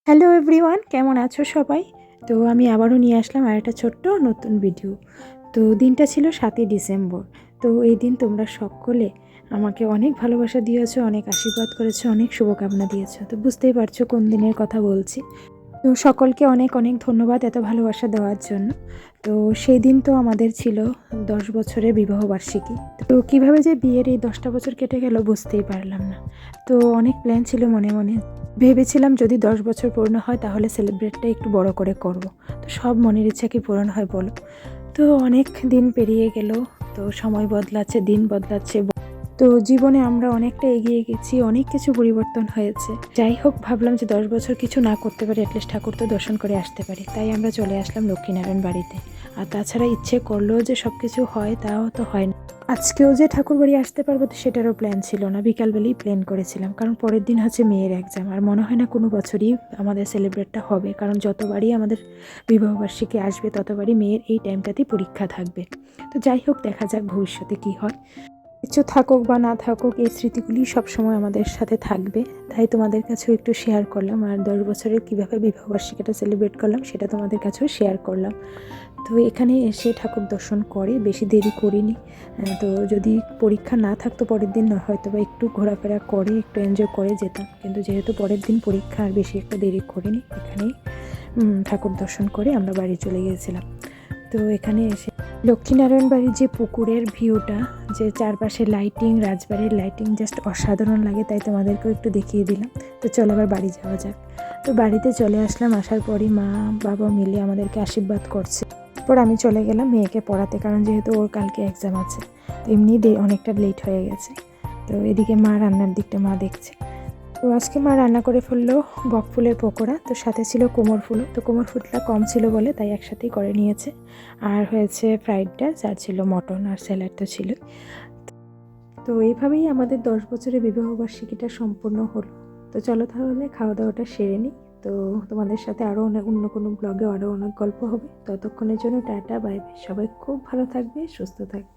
Hello everyone, কেমন আছো সবাই? তো আমি আবারও নিয়ে আসলাম আর একটা ছোট্ট নতুন ভিডিও। তো দিনটা ছিল 7ই ডিসেম্বর। তো এই দিন তোমরা সকলে আমাকে অনেক ভালোবাসা দিয়েছো, অনেক আশীর্বাদ করেছো, অনেক শুভকামনা দিয়েছো। তো বুঝতেই পারছো কোন দিনের কথা বলছি। তো সকলকে অনেক অনেক ধন্যবাদ এত ভালোবাসা দেওয়ার জন্য। তো সেই দিন তো আমাদের ছিল 10 বছরের বিবাহবার্ষিকী। তো কিভাবে যে বিয়ের এই 10টা বছর কেটে গেল বুঝতেই পারলাম না। তো অনেক প্ল্যান ছিল মনে মনে, ভেবেছিলাম যদি 10 বছর পূর্ণ হয় তাহলে সেলিব্রেটটা একটু বড় করে করব। তো সব মনের ইচ্ছা কি পূরণ হয় বলো? তো অনেক দিন পেরিয়ে গেল, তো সময় বদলাচ্ছে, দিন বদলাচ্ছে। তো জীবনে আমরা অনেকটা এগিয়ে গেছি, অনেক কিছু পরিবর্তন হয়েছে। যাই হোক, ভাবলাম যে 10 বছর কিছু না করতে পারি, অ্যাটলিস্ট ঠাকুর তো দর্শন করে আসতে পারি। তাই আমরা চলে আসলাম লক্ষ্মীনারায়ণ বাড়িতে। আর তাছাড়া ইচ্ছে করলেও যে সব কিছু হয় তাও তো হয় না। আজকেও যে ঠাকুর বাড়ি আসতে পারবো তো সেটারও প্ল্যান ছিল না, বিকালবেলায় প্ল্যান করেছিলাম, কারণ পরের দিন হচ্ছে মেয়ের এক্সাম। আর মনে হয় না কোনো বছরই আমাদের সেলিব্রেটটা হবে, কারণ যতবারই আমাদের বিবাহবার্ষিকী আসবে ততবারই মেয়ের এই টাইমটাতেই পরীক্ষা থাকবে। তো যাই হোক, দেখা যাক ভবিষ্যতে কী হয়। কিছু থাকুক বা না থাকুক, এই স্মৃতিগুলি সবসময় আমাদের সাথে থাকবে। তাই তোমাদের কাছেও একটু শেয়ার করলাম, আর 10 বছরের কীভাবে বিবাহবার্ষিকীটা সেলিব্রেট করলাম সেটা তোমাদের কাছেও শেয়ার করলাম। তো এখানে এসে ঠাকুর দর্শন করে বেশি দেরি করিনি। তো যদি পরীক্ষা না থাকতো পরের দিন হয়তো বা একটু ঘোরাফেরা করে একটু এনজয় করে যেতাম, কিন্তু যেহেতু পরের দিন পরীক্ষা আর বেশি একটা দেরি করিনি, এখানেই ঠাকুর দর্শন করে আমরা বাড়ি চলে গিয়েছিলাম। তো এখানে এসে লক্ষ্মীনারায়ণ বাড়ির যে পুকুরের ভিউটা, যে চারপাশে লাইটিং, রাজবাড়ির লাইটিং জাস্ট অসাধারণ লাগে, তাই তোমাদেরকেও একটু দেখিয়ে দিলাম। তো চলো আবার বাড়ি যাওয়া যাক। তো বাড়িতে চলে আসলাম, আসার পরই মা বাবা মিলে আমাদেরকে আশীর্বাদ করছে। পর আমি চলে গেলাম মেয়েকে পড়াতে, কারণ যেহেতু ওর কালকে এক্সাম আছে। তো এমনি অনেকটা লেট হয়ে গেছে। তো এদিকে মা রান্নার দিকটা মা দেখছে। তো আজকে মা রান্না করে ফেললো বক ফুলের পকোড়া, তো সাথে ছিল কোমর ফুলও। তো কোমর ফুলটা কম ছিল বলে তাই একসাথেই করে নিয়েছে। আর হয়েছে ফ্রাইড রাইস, আর ছিল মটন, আর স্যালাড তো ছিল। তো এইভাবেই আমাদের 10 বছরের বিবাহবার্ষিকীটা সম্পূর্ণ হলো। তো চলো তাহলে খাওয়া দাওয়াটা সেরে নিই। তো তোমাদের সাথে আরও অন্য কোনো ব্লগে আরও অনেক গল্প হবে। ততক্ষণের জন্য টাটা, বাই বাই। সবাই খুব ভালো থাকবে, সুস্থ থাকবে।